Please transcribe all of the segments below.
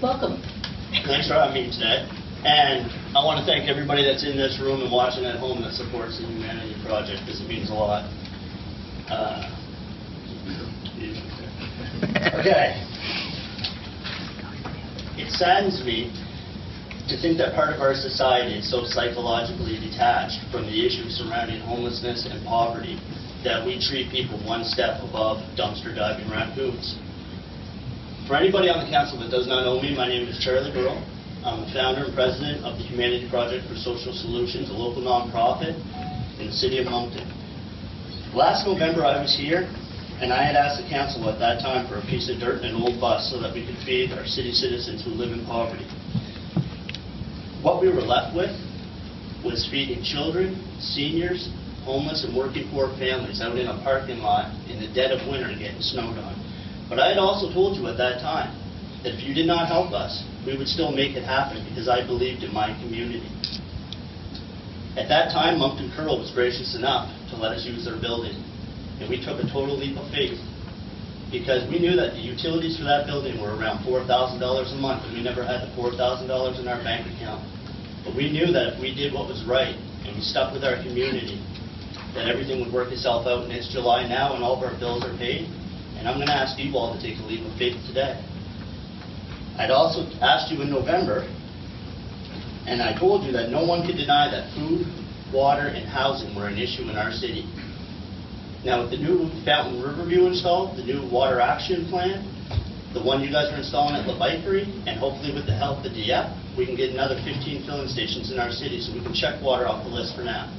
Welcome. Thanks for having me today. And I want to thank everybody that's in this room and watching at home that supports the Humanity Project, because it means a lot. Okay. It saddens me to think that part of our society is so psychologically detached from the issues surrounding homelessness and poverty that we treat people one step above dumpster diving raccoons. For anybody on the council that does not know me, my name is Charlie Burrow. I'm the founder and president of the Humanity Project for Social Solutions, a local nonprofit in the city of Moncton. Last November I was here, and I had asked the council at that time for a piece of dirt and an old bus so that we could feed our city citizens who live in poverty. What we were left with was feeding children, seniors, homeless and working poor families out in a parking lot in the dead of winter getting snowed on. But I had also told you at that time that if you did not help us, we would still make it happen because I believed in my community. At that time, Moncton Curl was gracious enough to let us use their building. And we took a total leap of faith because we knew that the utilities for that building were around $4,000 a month, and we never had the $4,000 in our bank account. But we knew that if we did what was right and we stuck with our community, that everything would work itself out. And it's July now and all of our bills are paid. And I'm going to ask you all to take a leap of faith today. I'd also asked you in November, and I told you that no one could deny that food, water, and housing were an issue in our city. Now, with the new Fountain Riverview installed, the new water action plan, the one you guys are installing at La Bakery, and hopefully with the help of Dieppe, we can get another 15 filling stations in our city so we can check water off the list for now.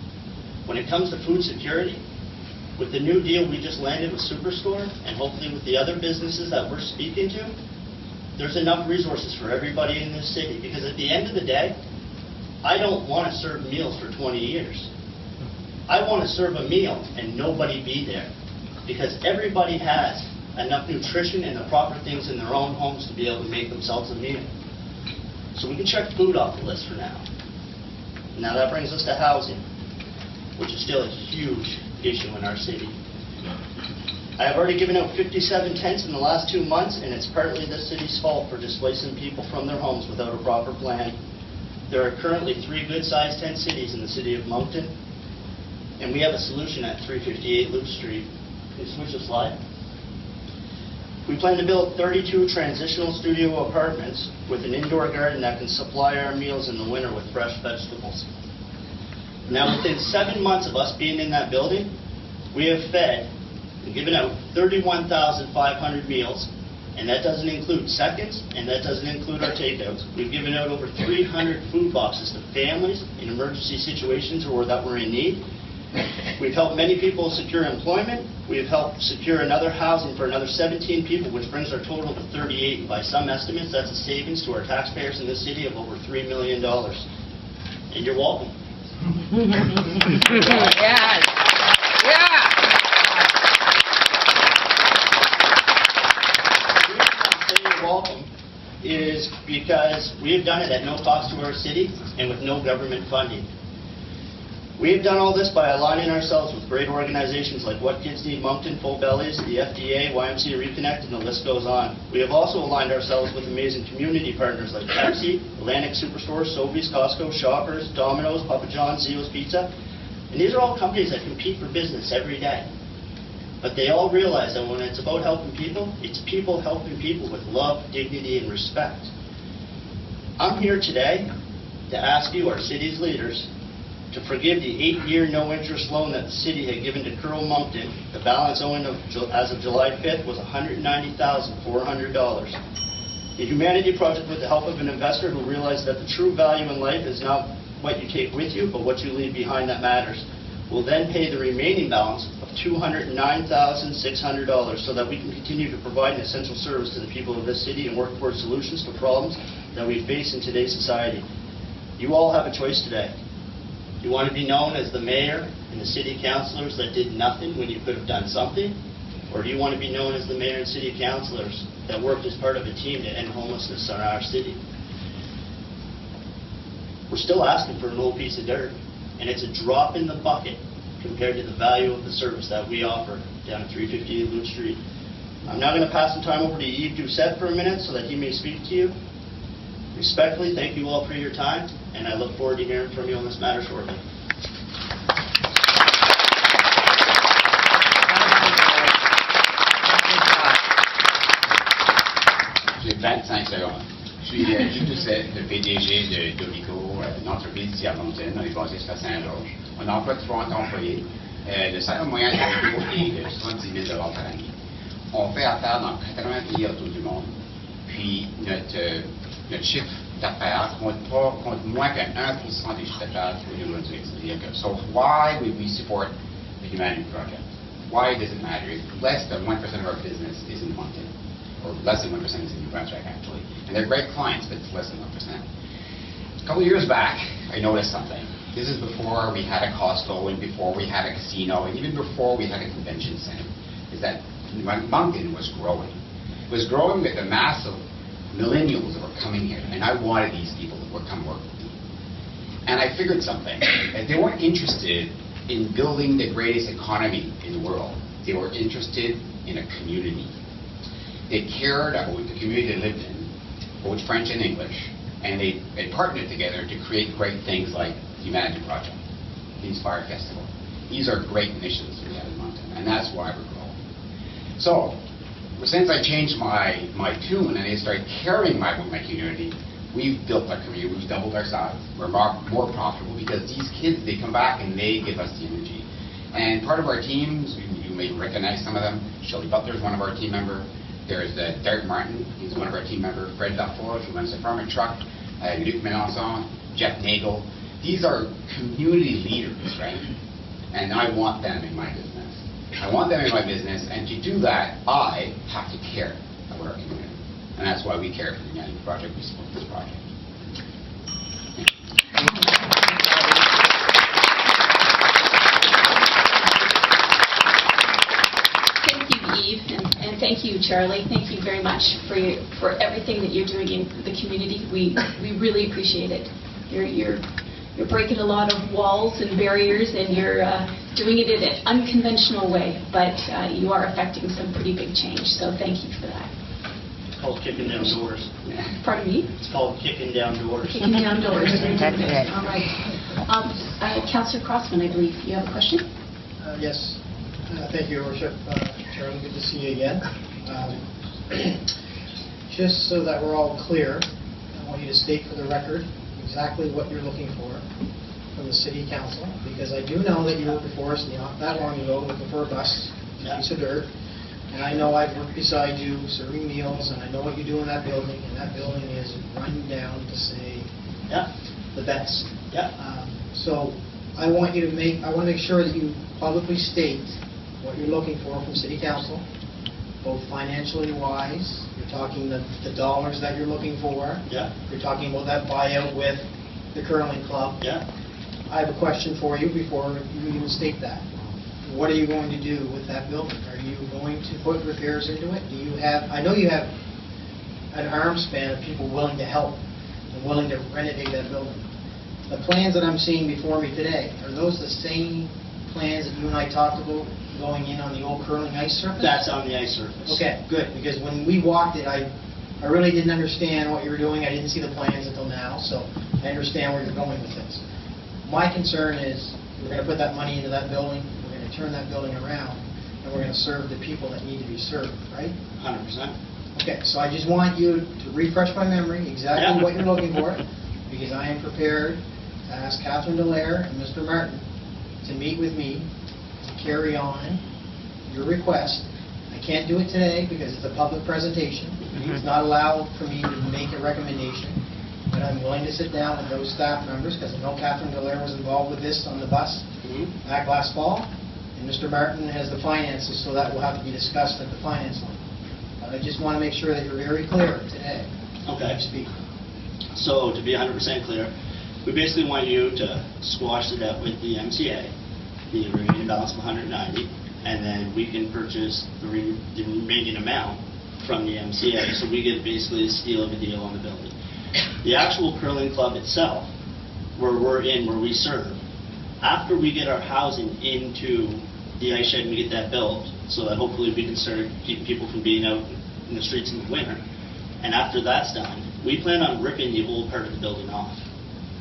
When it comes to food security, with the new deal we just landed with Superstore, and hopefully with the other businesses that we're speaking to, there's enough resources for everybody in this city, because at the end of the day, I don't want to serve meals for 20 years. I want to serve a meal and nobody be there, because everybody has enough nutrition and the proper things in their own homes to be able to make themselves a meal. So we can check food off the list for now. Now that brings us to housing, which is still a huge issue in our city. I have already given out 57 tents in the last 2 months, and it's partly the city's fault for displacing people from their homes without a proper plan. There are currently 3 good-sized tent cities in the city of Moncton, and we have a solution at 358 Loop Street. Can you switch the slide? We plan to build 32 transitional studio apartments with an indoor garden that can supply our meals in the winter with fresh vegetables. Now, within 7 months of us being in that building, we have fed and given out 31,500 meals, and that doesn't include seconds, and that doesn't include our takeouts. We've given out over 300 food boxes to families in emergency situations or that were in need. We've helped many people secure employment. We've helped secure another housing for another 17 people, which brings our total to 38. By some estimates, that's a savings to our taxpayers in this city of over $3 million. And you're welcome. Yes. Yeah. Welcome is because we have done it at no cost to our city and with no government funding. We have done all this by aligning ourselves with great organizations like What Kids Need Moncton, Full Bellies, the FDA, YMCA Reconnect, and the list goes on. We have also aligned ourselves with amazing community partners like Pepsi, Atlantic Superstore, Sobeys, Costco, Shoppers, Domino's, Papa John's, Zio's Pizza. And these are all companies that compete for business every day. But they all realize that when it's about helping people, it's people helping people with love, dignity, and respect. I'm here today to ask you, our city's leaders, to forgive the 8-year no-interest loan that the city had given to Curl Moncton. The balance owing as of July 5th was $190,400. The Humanity Project, with the help of an investor who realized that the true value in life is not what you take with you, but what you leave behind that matters, will then pay the remaining balance of $209,600 so that we can continue to provide an essential service to the people of this city and work towards solutions to problems that we face in today's society. You all have a choice today. You want to be known as the mayor and the city councilors that did nothing when you could have done something? Or do you want to be known as the mayor and city councilors that worked as part of a team to end homelessness in our city? We're still asking for an old piece of dirt, and it's a drop in the bucket compared to the value of the service that we offer down at 358 Loop Street. I'm now going to pass the time over to Yves Doucette for a minute so that he may speak to you. Respectfully, thank you all for your time, and I look forward to hearing from you on this matter shortly. J'ai 25 secondes. Je suis Jules Doucet, le PDG de Domico, une entreprise ici à Moncton. On est basé sur Saint-Georges. On emploie 30 employés. Le salaire moyen de Domico est de 70 000 par année. On fait affaire dans 80 pays autour du monde. Puis notre chiffre d'affaires compte moins que 1% des chiffres d'affaires pour New Brunswick. So why would we support the Humanity Project? Why does it matter? If less than 1% of our business is in Moncton, or less than 1% is in New Brunswick actually. And they're great clients, but it's less than 1%. A couple of years back, I noticed something. This is before we had a Costco, and before we had a casino, and even before we had a convention center, is that Moncton was growing. It was growing with a mass of millennials that were coming here, and I wanted these people to come work with me. And I figured something, that they weren't interested in building the greatest economy in the world. They were interested in a community. They cared about the community they lived in, both French and English, and they partnered together to create great things like the Humanity Project, the Inspire Festival. These are great initiatives we have in Moncton, and that's why we're growing. So, since I changed my tune and I started caring about my community, we've built our community, we've doubled our size. We're more profitable because these kids, they come back and they give us the energy. And part of our teams, you may recognize some of them. Shelley Butler is one of our team members. There's Derek Martin, he's one of our team members. Fred Laforge, who runs the farming truck. Luc Melançon, Jeff Nagel. These are community leaders, right? And I want them in my business. I want them in my business, and to do that, I have to care about our community. And that's why we care for the Humanity Project, we support this project. Thank you, Eve, and thank you, Charlie. Thank you very much for everything that you're doing in the community. We really appreciate it. You're breaking a lot of walls and barriers, and you're doing it in an unconventional way, but you are affecting some pretty big change, so thank you for that. It's called kicking down doors. Pardon me? It's called kicking down doors. Kicking down doors. That's it. All right. Councillor Crossman, I believe you have a question? Yes. Thank you, Your Worship. Charlie, good to see you again. Just so that we're all clear, I want you to state for the record exactly what you're looking for from the City Council, because I do know that you were before us not that long ago looking for a bus, a piece of dirt, and I know I've worked beside you serving meals, and I know what you do in that building, and that building is run down to say the best. So I want to make sure that you publicly state what you're looking for from City Council, both financially wise. You're talking the dollars that you're looking for. You're talking about that buyout with the curling club. I have a question for you before you even state that. What are you going to do with that building? Are you going to put repairs into it? Do you have? I know you have an arm span of people willing to help and willing to renovate that building. The plans that I'm seeing before me today, are those the same plans that you and I talked about going in on the old curling ice surface? That's on the ice surface. Okay, good, because when we walked it, I really didn't understand what you were doing. I didn't see the plans until now, so I understand where you're going with this. My concern is we're going to put that money into that building, we're going to turn that building around, and we're going to serve the people that need to be served, right? 100%. Okay, so I just want you to refresh my memory exactly what you're looking for, because I am prepared to ask Catherine Dallaire and Mr. Martin to meet with me to carry on your request. I can't do it today because it's a public presentation. It's not allowed for me to make a recommendation, but I'm willing to sit down with those staff members, because I know Catherine Dallaire was involved with this on the bus back last fall, and Mr. Martin has the finances, so that will have to be discussed at the finance line. But I just want to make sure that you're very clear today. Okay. Speak. So to be 100% clear, we basically want you to squash the debt with the MCA, the remaining balance of 190, and then we can purchase the remaining amount from the MCA, so we get basically a steal of a deal on the building. The actual curling club itself, where we serve, after we get our housing into the ice shed and we get that built, so that hopefully we can start keeping people from being out in the streets in the winter, and after that's done, we plan on ripping the old part of the building off,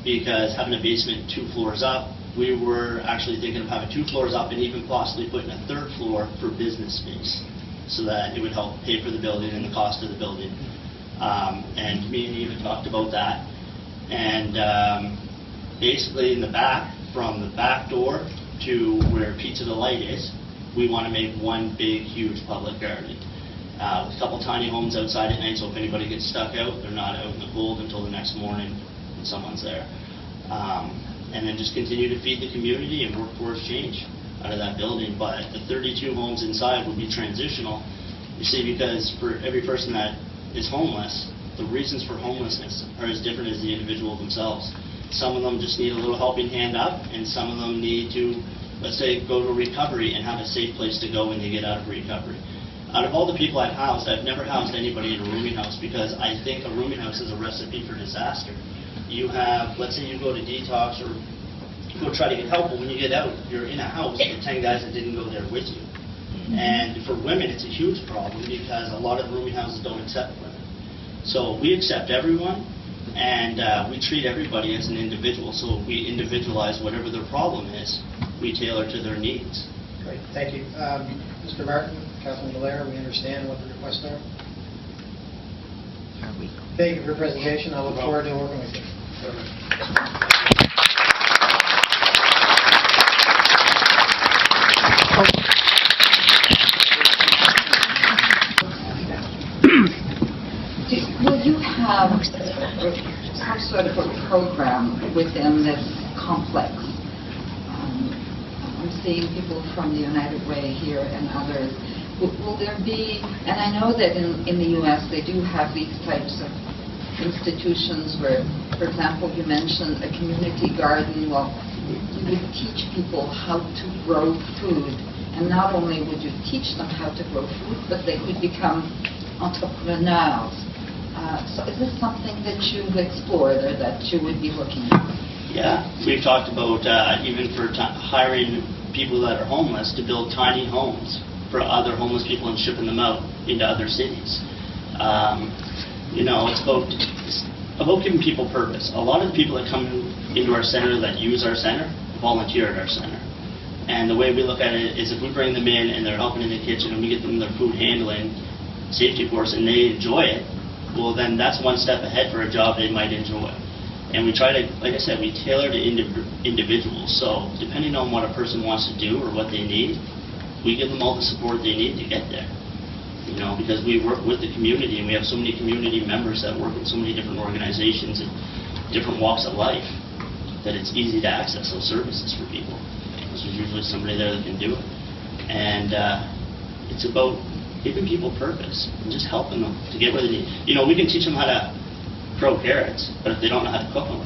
because having a basement 2 floors up, we were actually thinking of having 2 floors up and even possibly putting a 3rd floor for business space, so that it would help pay for the building and the cost of the building. And me and Eva talked about that. And basically in the back, from the back door to where Pizza Delight is, we want to make one big, huge public garden. With a couple tiny homes outside at night, so if anybody gets stuck out, they're not out in the cold until the next morning when someone's there. And then just continue to feed the community and work towards change out of that building. But the 32 homes inside will be transitional, you see, because for every person that is homeless, the reasons for homelessness are as different as the individual themselves. Some of them just need a little helping hand up, and some of them need to, let's say, go to recovery and have a safe place to go when they get out of recovery. Out of all the people I've housed, I've never housed anybody in a rooming house, because I think a rooming house is a recipe for disaster. You have, let's say you go to detox or you go try to get help, but when you get out, you're in a house with 10 guys that didn't go there with you. And for women, it's a huge problem, because a lot of rooming houses don't accept women. So we accept everyone, and we treat everybody as an individual. So we individualize whatever their problem is. We tailor to their needs. Great, thank you. Mr. Martin, Councilman Blair, we understand what the requests are. Thank you for your presentation. I look forward to working with you. Will you have some sort of a program within this complex? I'm seeing people from the United Way here and others. Will there be, and I know that in the U.S. they do have these types of institutions where, for example, you mentioned a community garden. Well, you would teach people how to grow food, and not only would you teach them how to grow food, but they could become entrepreneurs. So is this something that you've explored or that you would be looking at? Yeah, we've talked about even for hiring people that are homeless to build tiny homes for other homeless people and shipping them out into other cities. You know, it's about giving people purpose. A lot of the people that come into our center, that use our center, volunteer at our center. And the way we look at it is, if we bring them in and they're helping in the kitchen and we get them their food handling safety course and they enjoy it, well, then that's one step ahead for a job they might enjoy. And we try to, like I said, we tailor to individuals. So depending on what a person wants to do or what they need, we give them all the support they need to get there. You know, because we work with the community, and we have so many community members that work in so many different organizations and different walks of life, that it's easy to access those services for people. Because there's usually somebody there that can do it. And it's about giving people purpose and just helping them to get where they need. You know, we can teach them how to grow carrots, but if they don't know how to cook them,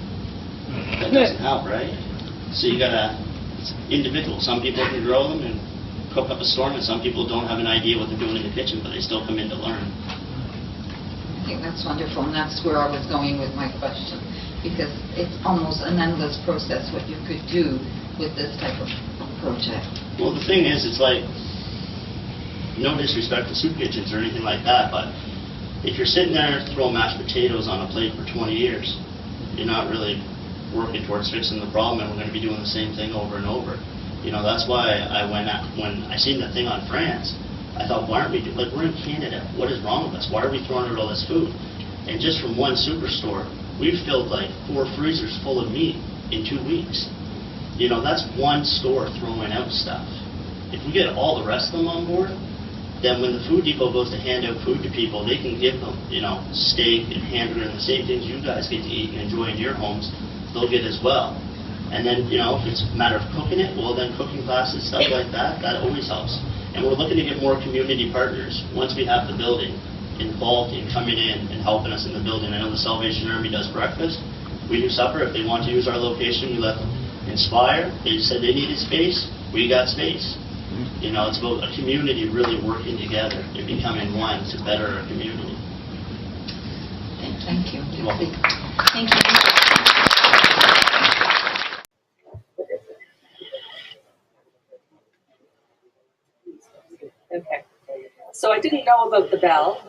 that doesn't help, right? So you gotta, it's individual. Some people can grow them and cook up a storm, and some people don't have an idea what they're doing in the kitchen, but they still come in to learn. I think that's wonderful, and that's where I was going with my question, because it's almost an endless process what you could do with this type of project. Well, the thing is, it's like, no disrespect to soup kitchens or anything like that, but if you're sitting there throwing mashed potatoes on a plate for 20 years, you're not really working towards fixing the problem, and we're going to be doing the same thing over and over. You know, that's why when I seen the thing on France, I thought, why aren't we doing, like, we're in Canada, what is wrong with us? Why are we throwing out all this food? And just from one superstore, we've filled like 4 freezers full of meat in 2 weeks. You know, that's one store throwing out stuff. If we get all the rest of them on board, then when the food depot goes to hand out food to people, they can give them, you know, steak and hamburger and the same things you guys get to eat and enjoy in your homes, they'll get as well. And then, you know, if it's a matter of cooking it, well, then cooking classes, stuff like that, that always helps. And we're looking to get more community partners once we have the building involved in coming in and helping us in the building. I know the Salvation Army does breakfast. We do supper. If they want to use our location, we let them. Inspire, they said they needed space, we got space. You know, it's about a community really working together and becoming one to better our community. Thank you. You're welcome. Thank you. Okay. So I didn't know about the bell,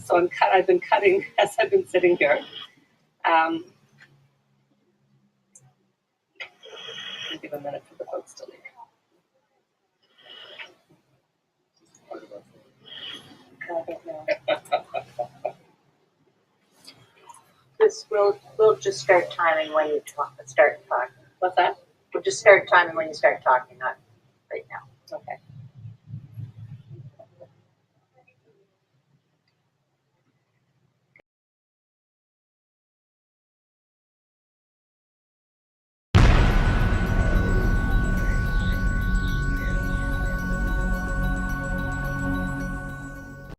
so I've been cutting as I've been sitting here. I'll give a minute for the folks to leave. I don't know. We'll just start timing when you start talking. What's that? We'll just start timing when you start talking, not right now. Okay.